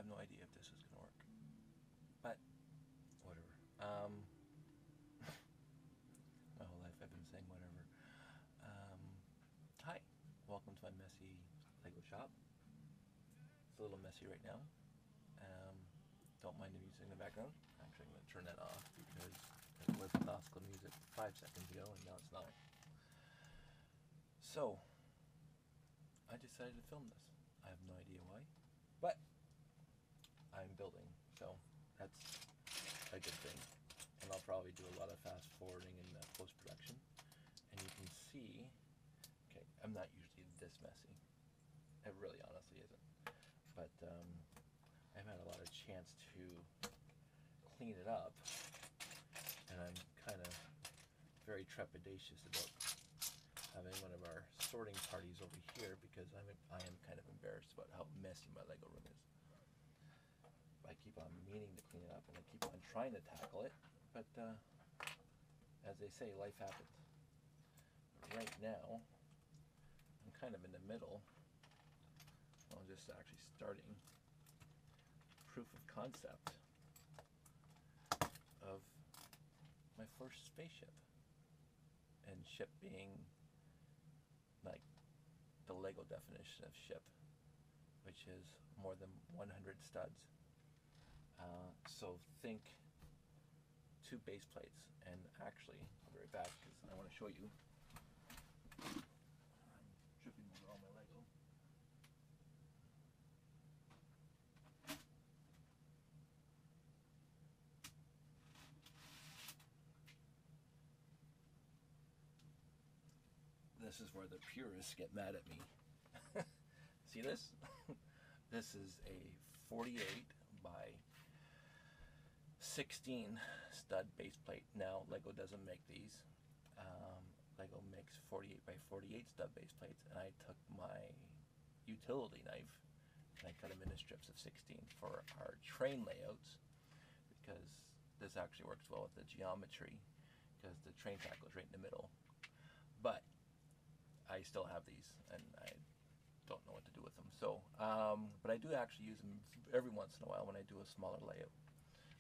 have no idea if this is going to work, but whatever. My whole life I've been saying whatever. Hi, welcome to my messy Lego shop. It's a little messy right now. Don't mind the music in the background. Actually, I'm going to turn that off because it was classical music 5 seconds ago and now it's not. So, I decided to film this. I have no idea why, but I'm building, so that's a good thing. And I'll probably do a lot of fast forwarding in post-production. And you can see, okay, I'm not usually this messy. It really honestly isn't. But I've had a lot of chance to clean it up, and I'm kind of very trepidatious about having one of our sorting parties over here because I am kind of embarrassed about how messy my Lego room is. I keep on meaning to clean it up and I keep on trying to tackle it, but as they say, life happens. But right now, I'm kind of in the middle. I'm just actually starting proof of concept of my first spaceship. And ship being like the Lego definition of ship, which is more than 100 studs. So think 2 base plates, and actually, I'll be right back because I want to show you. I'm tripping over all my Lego. This is where the purists get mad at me. See this? This is a 48 by 16 stud base plate. Now, Lego doesn't make these. Lego makes 48 by 48 stud base plates, and I took my utility knife and I cut them into strips of 16 for our train layouts, because this actually works well with the geometry because the train track goes right in the middle. But I still have these and I don't know what to do with them. So, but I do actually use them every once in a while when I do a smaller layout.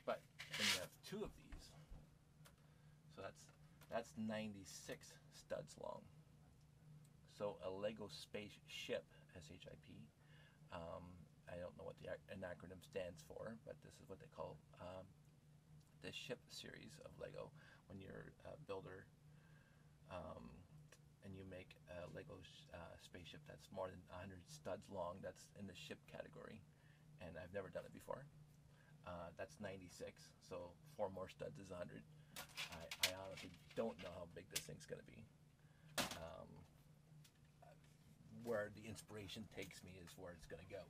But then you have 2 of these, so that's 96 studs long. So a Lego spaceship, S-H-I-P. I don't know what an acronym stands for, but this is what they call the ship series of Lego. When you're a builder and you make a Lego spaceship that's more than 100 studs long, that's in the ship category, and I've never done it before. That's 96, so 4 more studs is 100. I honestly don't know how big this thing's going to be. Where the inspiration takes me is where it's going to go.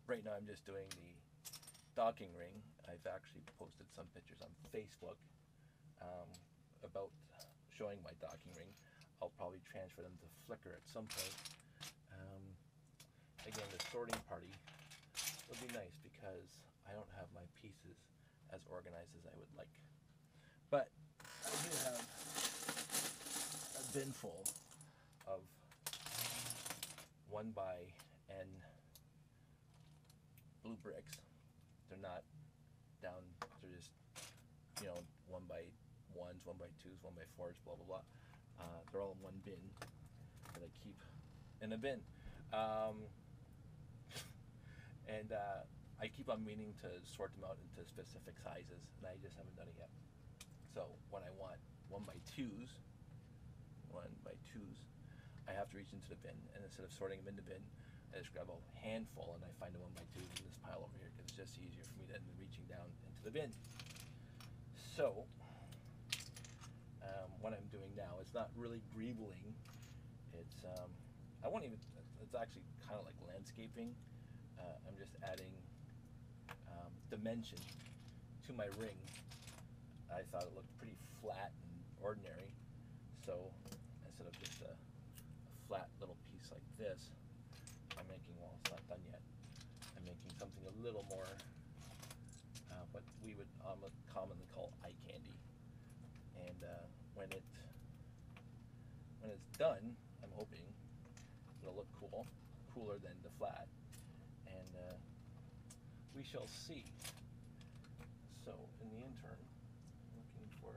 Right now I'm just doing the docking ring. I've actually posted some pictures on Facebook about showing my docking ring. I'll probably transfer them to Flickr at some point. Again, the sorting party would be nice because I don't have my pieces as organized as I would like. But I do have a bin full of 1 by N blue bricks. They're not down, they're just, 1 by 1s, 1 by 2s, 1 by 4s, blah blah blah. They're all in one bin that I keep in a bin. And I keep on meaning to sort them out into specific sizes, and I just haven't done it yet. So when I want 1 by 2s, I have to reach into the bin, and instead of sorting them in the bin, I just grab a handful and I find a 1 by 2s in this pile over here because it's just easier for me than reaching down into the bin. So what I'm doing now, it's not really greebling. It's it's actually kind of like landscaping. I'm just adding dimension to my ring. I thought it looked pretty flat and ordinary, so instead of just a flat little piece like this, I'm making, well, it's not done yet, I'm making something a little more what we would commonly call eye candy. And when it's done, I'm hoping it'll look cooler than the flat. we shall see. So in the interim, I'm looking for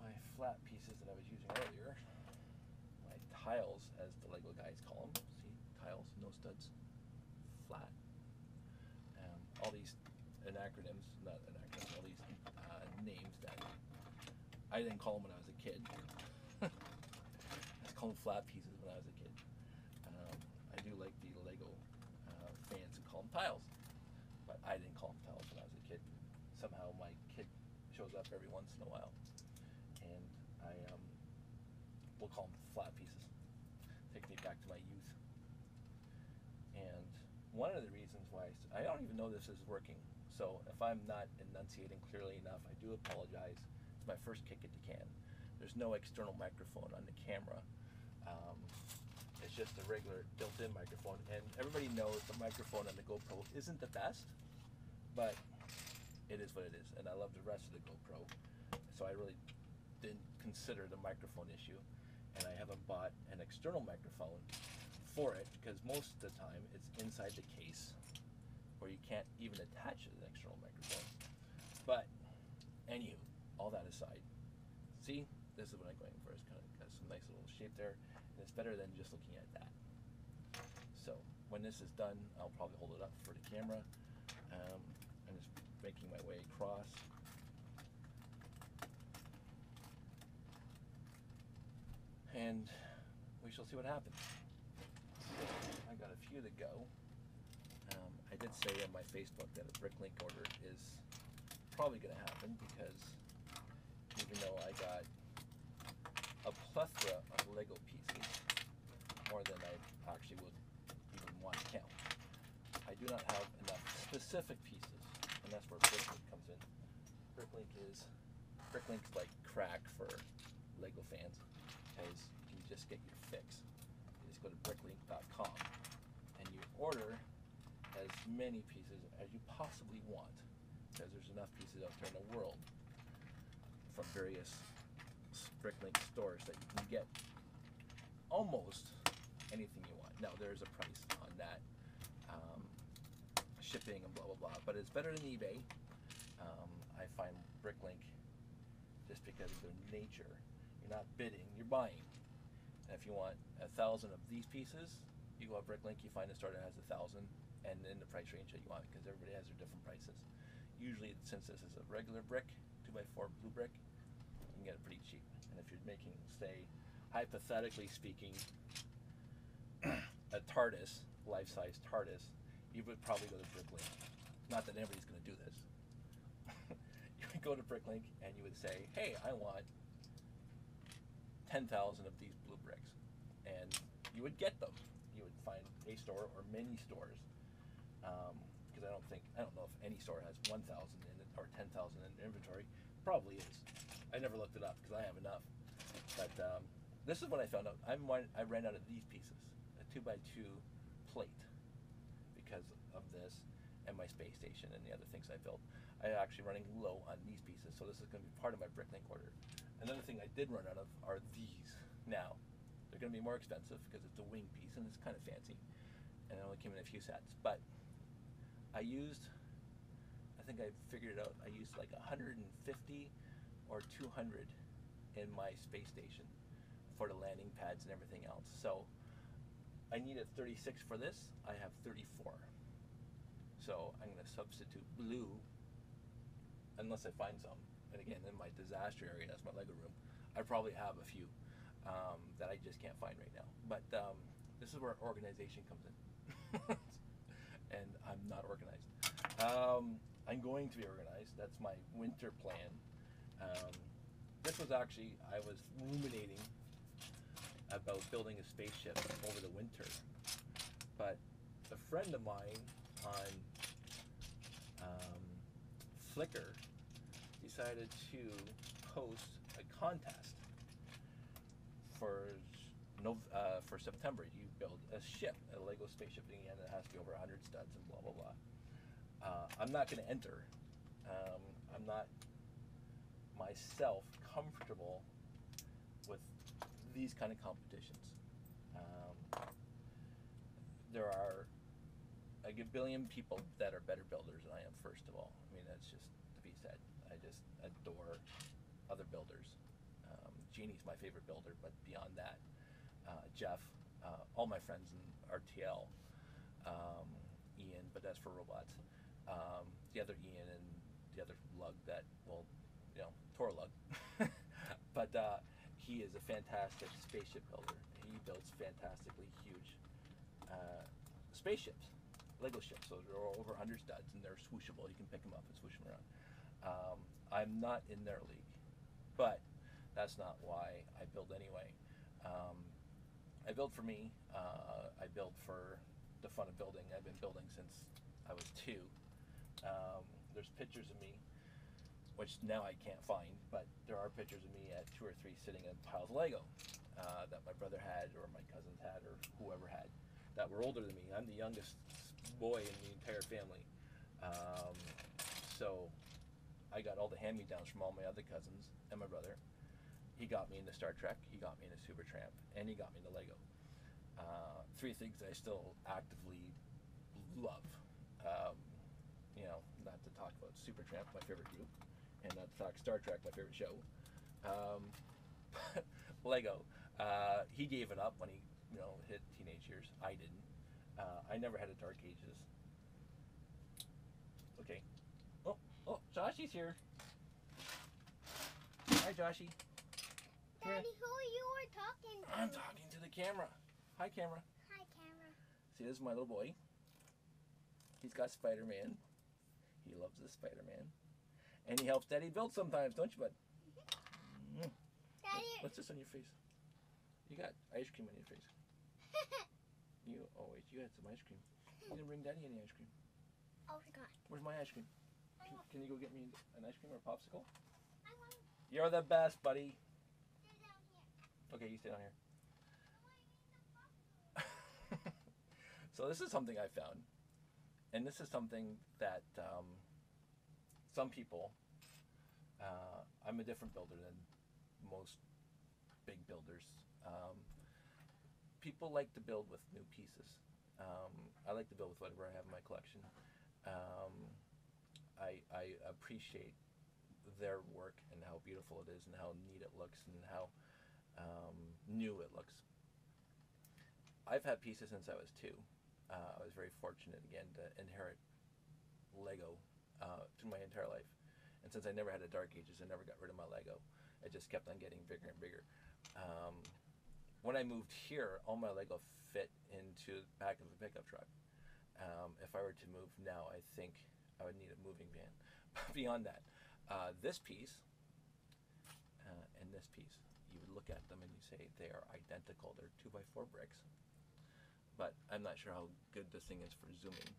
my flat pieces that I was using earlier, my tiles as the Lego guys call them. See, tiles, no studs, flat. All these acronyms, not acronyms, all these names that I didn't call them when I was a kid. I just call them flat pieces when I was a kid. I do like the Lego fans who call them tiles, but I didn't call them tiles when I was a kid. Somehow my kid shows up every once in a while, and I will call them flat pieces. Take me back to my youth. And one of the reasons why I don't even know this is working. So if I'm not enunciating clearly enough, I do apologize. It's my first kick at the can. There's no external microphone on the camera. It's just a regular built-in microphone, and everybody knows the microphone on the GoPro isn't the best, but it is what it is, and I love the rest of the GoPro, so I really didn't consider the microphone issue, and I haven't bought an external microphone for it because most of the time it's inside the case, where you can't even attach an external microphone. But anywho, all that aside, see, this is what I'm going for. It's kind of got some nice little shape there, and it's better than just looking at that. So when this is done, I'll probably hold it up for the camera. I'm just making my way across. And we shall see what happens. I got a few to go. I did say on my Facebook that a Bricklink order is probably going to happen, because even though I got a plethora of Lego pieces, more than I actually would even want to count, I do not have enough specific pieces, and that's where Bricklink comes in. Bricklink's like crack for Lego fans, because you can just get your fix. You just go to bricklink.com and you order as many pieces as you possibly want, because there's enough pieces out there in the world from various Bricklink stores that you can get almost anything you want. Now there's a price on that, shipping and blah blah blah, but it's better than eBay. I find Bricklink, just because of their nature, you're not bidding, you're buying. And if you want 1,000 of these pieces, you go to Bricklink, you find a store that has 1,000, and in the price range that you want, because everybody has their different prices. Usually, since this is a regular brick, 2x4 blue brick, you can get it pretty cheap. And if you're making, say, hypothetically speaking, a TARDIS, life-size TARDIS, you would probably go to Bricklink. Not that anybody's going to do this. You would go to Bricklink and you would say, hey, I want 10,000 of these blue bricks. And you would get them. You would find a store or many stores. Because I don't know if any store has 1,000 in it or 10,000 in inventory. Probably is. I never looked it up because I have enough. But this is what I found out. I ran out of these pieces, a 2x2 plate, because of this and my space station and the other things I built. I'm actually running low on these pieces, so this is going to be part of my Bricklink order. Another thing I did run out of are these. Now, they're going to be more expensive because it's a wing piece and it's kind of fancy, and it only came in a few sets. But I think I figured it out, I used like 150 or 200 in my space station for the landing pads and everything else. So I needed 36 for this, I have 34. So I'm going to substitute blue, unless I find some. And again, in my disaster area, that's my Lego room, I probably have a few that I just can't find right now. But this is where organization comes in. And I'm not organized. I'm going to be organized. That's my winter plan. This was actually, I was ruminating about building a spaceship over the winter. But a friend of mine on Flickr decided to post a contest for September. You build a ship, a Lego spaceship, and it has to be over 100 studs and blah blah blah. I'm not going to enter. I'm not myself comfortable with these kind of competitions. There are a like a billion people that are better builders than I am. First of all, I mean that's just to be said. I just adore other builders. Jeannie's my favorite builder, but beyond that, Jeff, all my friends in RTL, Ian, but that's for robots. The other Ian and the other lug that, well, you know, Torlug. But he is a fantastic spaceship builder. He builds fantastically huge spaceships, Lego ships. So they're over 100 studs and they're swooshable. You can pick them up and swoosh them around. I'm not in their league, but that's not why I build anyway. I build for me. I build for the fun of building. I've been building since I was 2. There's pictures of me, which now I can't find, but there are pictures of me at 2 or 3 sitting in piles of Lego that my brother had or my cousins had or whoever had that were older than me. I'm the youngest boy in the entire family. So I got all the hand-me-downs from all my other cousins and my brother. He got me into Star Trek, he got me into Supertramp, and he got me into Lego. 3 things that I still actively love. You know, not to talk about Supertramp, my favorite group, and not to talk Star Trek, my favorite show. Lego. He gave it up when he, you know, hit teenage years. I didn't. I never had a Dark Ages. Okay. Oh, Joshy's here. Hi, Joshy. Daddy, who are you talking to? I'm talking to the camera. Hi, camera. Hi, camera. See, this is my little boy. He's got Spider-Man. He loves this Spider-Man. And he helps Daddy build sometimes, don't you, bud? Mm. Daddy. What's this on your face? You got ice cream on your face. Wait, you had some ice cream. You didn't bring Daddy any ice cream. Oh, forgot. Where's my ice cream? Can you go get me an ice cream or a popsicle? I want You're the best, buddy. to stay down here. Okay, you stay down here. So this is something I found. And this is something that some people, I'm a different builder than most big builders. People like to build with new pieces. I like to build with whatever I have in my collection. I appreciate their work and how beautiful it is and how neat it looks and how new it looks. I've had pieces since I was 2. I was very fortunate again to inherit Lego through my entire life. And since I never had a Dark Ages, I never got rid of my Lego. It just kept on getting bigger and bigger. When I moved here, all my Lego fit into the back of a pickup truck. If I were to move now, I think I would need a moving van. But beyond that, this piece and this piece, you would look at them and you say they are identical. They're 2x4 bricks. But I'm not sure how good this thing is for zooming.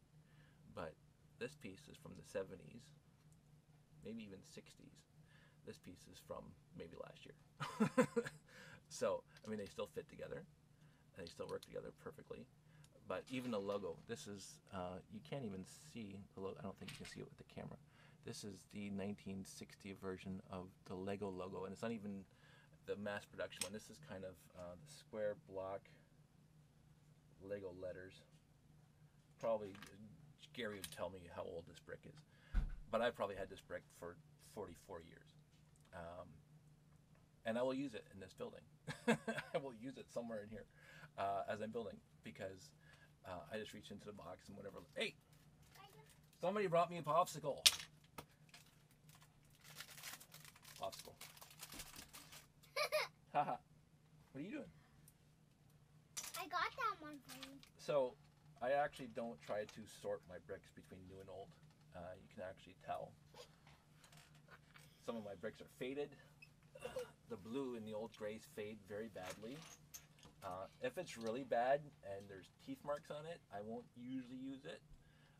But this piece is from the 70s, maybe even 60s. This piece is from maybe last year. So, I mean, they still fit together, and they still work together perfectly. But even the logo, this is, you can't even see the logo. I don't think you can see it with the camera. This is the 1960 version of the Lego logo, and it's not even the mass production one. This is kind of the square block Lego letters. Probably Gary would tell me how old this brick is, but I probably had this brick for 44 years. And I will use it in this building. I will use it somewhere in here as I'm building, because I just reach into the box and whatever. Hey, somebody brought me a popsicle. Popsicle. Haha. What are you doing? I got that one for you. So I actually don't try to sort my bricks between new and old. You can actually tell. Some of my bricks are faded. The blue and the old grays fade very badly. If it's really bad and there's teeth marks on it, I won't usually use it.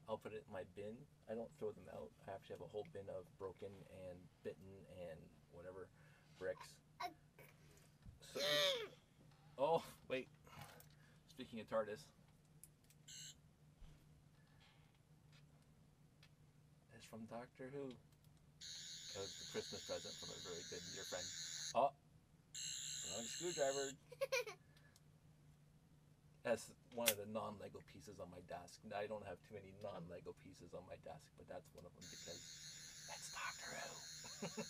I'll put it in my bin. I don't throw them out. I actually have a whole bin of broken and bitten and whatever bricks. So, oh, wait. Speaking of TARDIS. It's from Doctor Who. It was the Christmas present from a very good dear friend. Oh, wrong screwdriver. That's one of the non-Lego pieces on my desk. I don't have too many non-Lego pieces on my desk, but that's one of them because that's Doctor Who.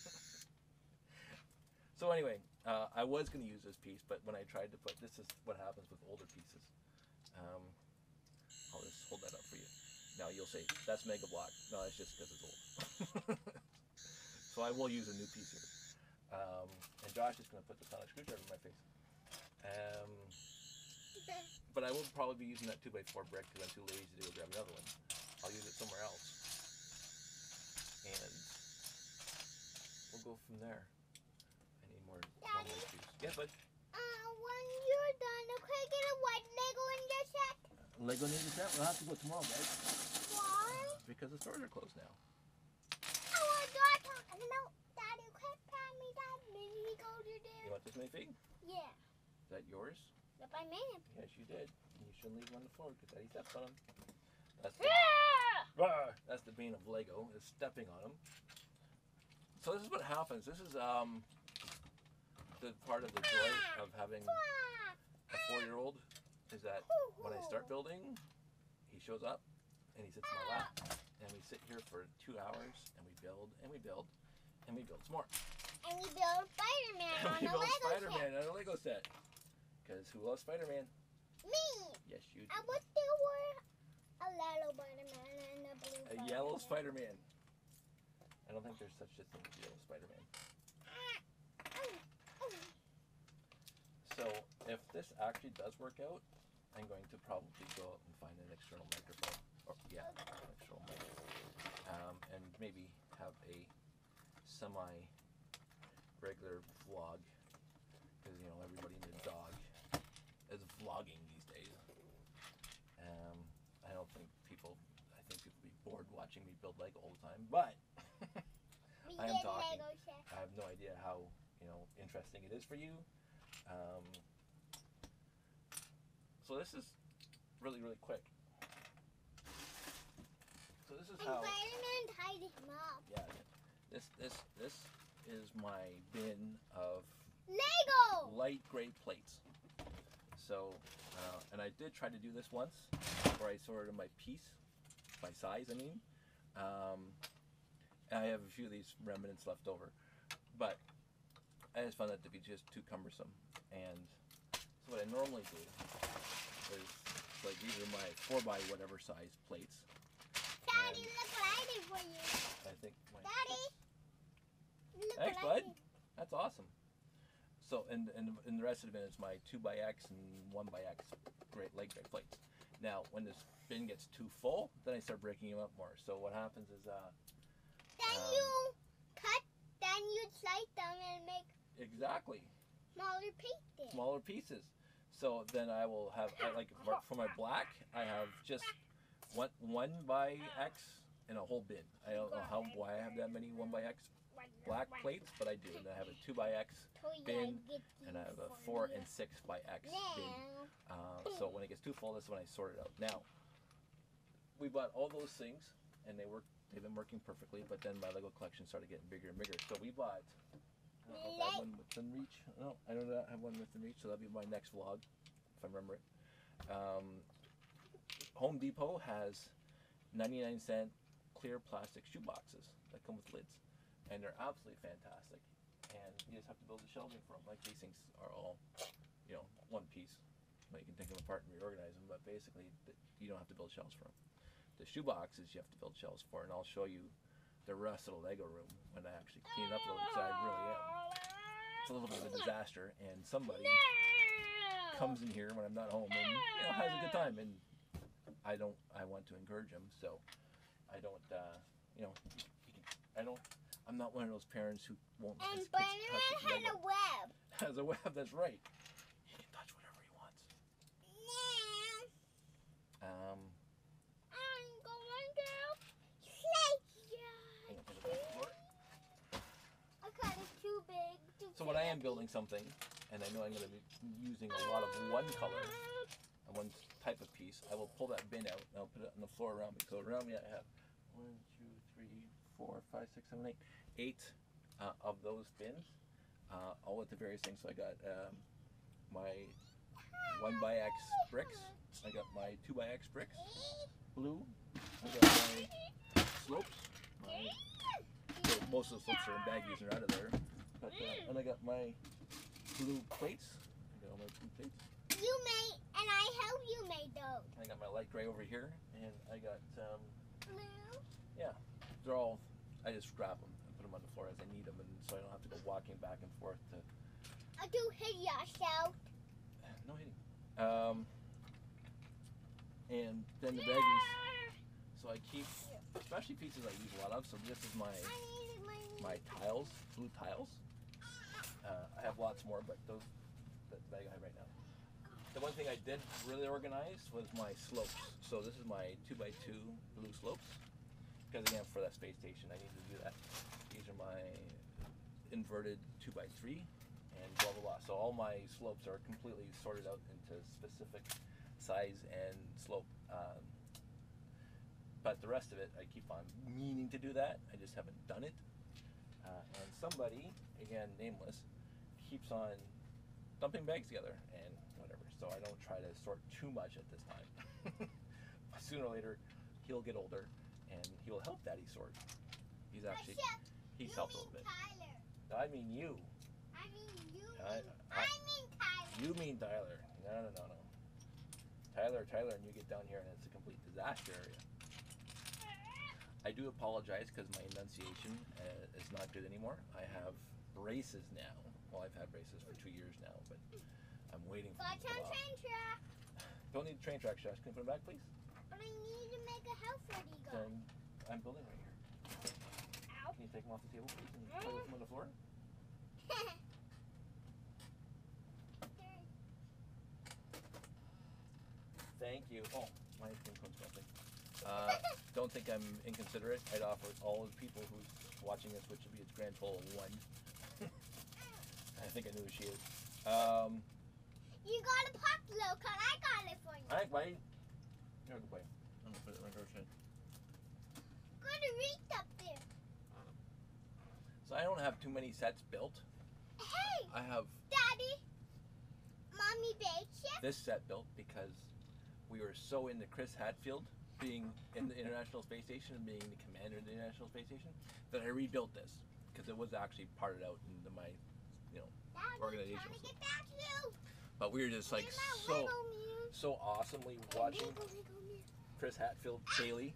So anyway, I was going to use this piece, but when I tried to put, this is what happens with older pieces. I'll just hold that up for you. Now you'll say, that's Mega Block. No, that's just because it's old. So I will use a new piece here. And Josh is going to put the sonic screwdriver in my face. But I will probably be using that 2x4 brick because I'm too lazy to go grab another one. I'll use it somewhere else. And we'll go from there. I need more juice. Yeah, but when you're done, can I get a white Lego in your set? Lego Ninja set? We'll have to go tomorrow, guys. Why? Because the stores are closed now. I want to talking about Daddy. Can you pass me that mini golden there? You want this minifig? Yeah. Is that yours? Yep, I made it. Yes, you did. You shouldn't leave them on the floor because Daddy steps on them. That's the bane of Lego, is stepping on them. So this is what happens. This is the part of the joy of having a 4-year-old is that when I start building, he shows up and he sits in my lap and we sit here for 2 hours and we build and we build and we build some more. And we build Spider-Man on a Lego Spider-Man set. on a Lego set. Because who loves Spider-Man? Me. Yes, you do. I wish there were a yellow Spider-Man and a blue A yellow Spider-Man. I don't think there's such a thing as yellow Spider-Man. So if this actually does work out, I'm going to probably go out and find an external microphone. Or, yeah, an external microphone. And maybe have a semi-regular vlog. Because, you know, everybody and their dog is vlogging these days. I don't think people, I think people would be bored watching me build Lego all the time. But I am talking. I have no idea how, you know, interesting it is for you. So this is really, really quick. So this is how. Spider-Man tied him up. Yeah. This is my bin of Lego. light gray plates. So, and I did try to do this once, where I sorted my piece by size. I mean, and I have a few of these remnants left over, but I just found that to be just too cumbersome. And so what I normally do is, like, these are my 4x whatever size plates. Daddy, look what I did for you. I think. Daddy, look Thanks, what I bud. did. That's awesome. So, and the rest of it is my 2x and 1x great leg gray plates. Now, when this bin gets too full, then I start breaking them up more. So what happens is, then you cut, then you slice them and make exactly smaller pieces. smaller pieces. So then I will have, like, for my black, I have just one by X in a whole bin. I don't know why I have that many 1x black plates, but I do. And I have a 2x bin, and I have a 4 and 6x bin. So when it gets too full, that's when I sort it out. Now, we bought all those things, and they've been working perfectly, but then my Lego collection started getting bigger and bigger. So we bought, I don't know if I have one within reach. No, I don't have one within reach, so that'll be my next vlog, if I remember it. Home Depot has 99-cent clear plastic shoe boxes that come with lids, and they're absolutely fantastic. And you just have to build the shelving for them. Like, these things are all, you know, one piece. Well, you can take them apart and reorganize them, but basically you don't have to build shelves for them. The shoe boxes you have to build shelves for, and I'll show you the rest of the Lego room when I actually clean it up a little, because I really am. It's a little bit of a disaster, and somebody comes in here when I'm not home and, you know, has a good time, and I want to encourage them, so I don't, you know, I'm not one of those parents who won't let his kids touch his has Lego. a web. Has a web, that's right. He can touch whatever he wants. I'm going to slide you. I cut it too big. So when I am building something, and I know I'm going to be using a lot of one color, and one type of piece, I will pull that bin out, and I'll put it on the floor around me. So around me I have 1, 2, 3, 4, 5, 6, 7, 8 of those bins, all with the various things. So I got my 1x bricks. I got my 2x bricks, blue. I got my slopes. So most of the slopes are in baggies and are out of there. But, and I got my blue plates. I got all my blue plates. You made, and I help you made those. I got my light gray over here, and I got Blue. yeah. They're all. I just grab them and put them on the floor as I need them, and so I don't have to go walking back and forth to. Do hit yourself. No hitting. And then the baggies. So I keep, especially pieces I use a lot of. So this is my tiles, blue tiles. I have lots more, but those that bag I have right now. The one thing I did really organize was my slopes. So this is my 2x2 blue slopes. Because again, for that space station, I need to do that. These are my inverted 2x3 and blah blah blah. So all my slopes are completely sorted out into specific size and slope. But the rest of it, I keep on meaning to do that. I just haven't done it. And somebody, again nameless, keeps on dumping bags together and whatever. So I don't try to sort too much at this time. Sooner or later, he'll get older and he will help Daddy sort. He's actually, he's helped a little bit. Tyler. I mean you. I mean you. I mean Tyler. You mean Tyler. No. Tyler, and you get down here and it's a complete disaster area. I do apologize because my enunciation is not good anymore. I have braces now. Well, I've had braces for 2 years now, but I'm waiting for them to come off. Train track. Don't need the train track, Josh. Can you put it back, please? But I need to make a house ready, go. Then I'm building right here. Ow. Can you take them off the table, please, and play with them on the floor? Thank you. Oh, my thing comes melting. Don't think I'm inconsiderate. I'd offer all the people who's watching this, which would be its grand total of 1. I think I knew who she is. You got a pop low, cause I got it for you. Alright, wait. Here, go play. I'm gonna put it right here. Got a reach up there. So I don't have too many sets built. Hey, I have Daddy, Mommy baked it. this set built because we were so into Chris Hadfield being in the International Space Station and being the commander of the International Space Station that I rebuilt this because it was actually parted out into my, Daddy, organization. trying to get back to you. But we were just like so awesomely watching Chris Hadfield daily.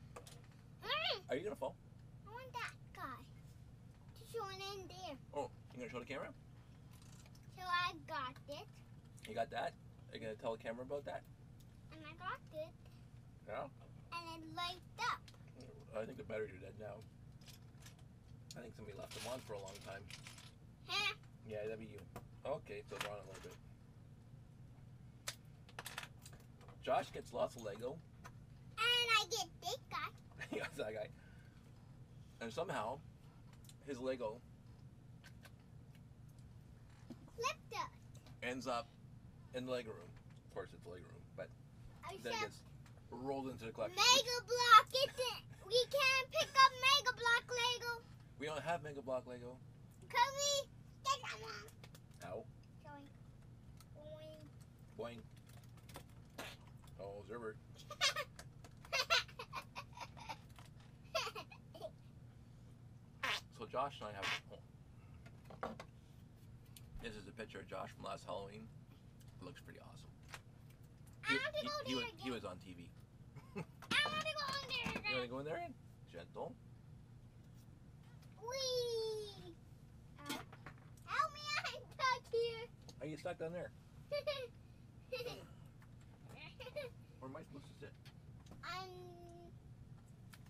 Are you gonna fall? I want that guy to join in there. Oh, you gonna show the camera? So I got it, You got that? Are you gonna tell the camera about that? and I got it, Yeah. and it lights up. I think the batteries are dead now. I think somebody left them on for a long time. Huh? Yeah, that'd be you. Okay, so they're on a little bit. Josh gets lots of Lego. And I get this guy. He got that guy. And somehow, his Lego Flipped us. ends up in the Lego room. Of course, it's the Lego room, but I then it said, gets rolled into the collection. Mega Block isn't. We can't pick up Mega Block Lego. We don't have Mega Block Lego. Cause we get them on. Ow. Boing. Boing. Oh, Zerbert. So Josh and I have. Oh. This is a picture of Josh from last Halloween. It looks pretty awesome. I want to go there again. He was on TV. I want to go in there You again. want to go in there? Gentle. Wee. Ow. Help me, I'm stuck here. Are you stuck down there? Where am I supposed to sit?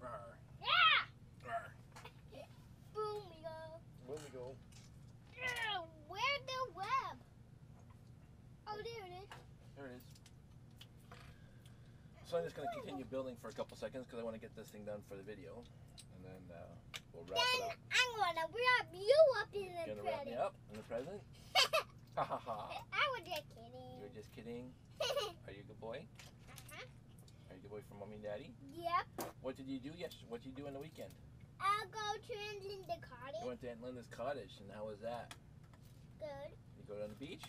Rawr. Yeah. Rawr. Boom we go. Where we go? Where's the web? Oh, there it is. There it is. So I'm just going to continue building for a couple seconds because I want to get this thing done for the video. And then we'll wrap Then it up. I'm gonna wrap you up in the Gonna wrap me present. up in the present? Ha ha ha. I was just kidding. You're just kidding? Are you a good boy? Uh-huh. Are you a good boy for mommy and daddy? Yep. What did you do yesterday? What did you do on the weekend? I'll go to Linda You Cottage. went to Aunt Linda's cottage, and how was that? Good. You go down the beach?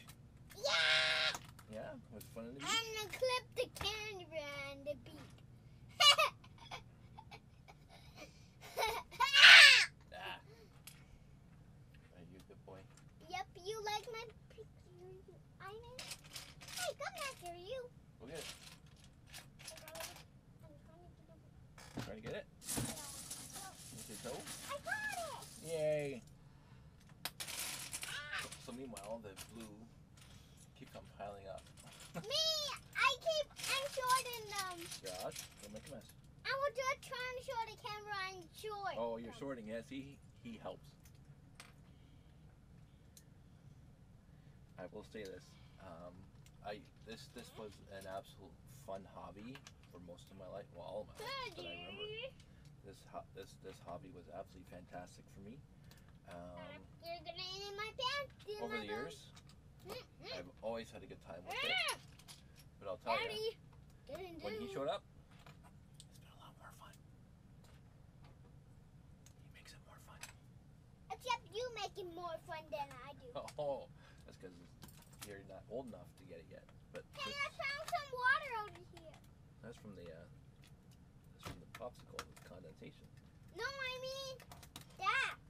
Yeah! Yeah, was it fun on the beach? I'm gonna clip the camera and the beep. Ah. Are you a good boy? Yep, you like my picture, Ivan? Hey, come after you. Go get it. I'm trying to get Trying to get it? With your toe? I got it. Yay! So meanwhile, the blue keeps on piling up. Me, I'm shorting them. Josh, don't make a mess. I was just trying to show the camera I'm short. Oh, you're sorting it. See, he helps. I will say this. This was an absolute fun hobby for most of my life. Well, all of my life, but I remember this hobby was absolutely fantastic for me. You're gonna eat my pants. Over the years, I've always had a good time with it. But I'll tell you, when he showed up, it's been a lot more fun. He makes it more fun. Except you make it more fun than I do. Oh, that's because you're not old enough to get it yet. But Hey, I found some water over here. that's from the popsicle with condensation. No, I mean that.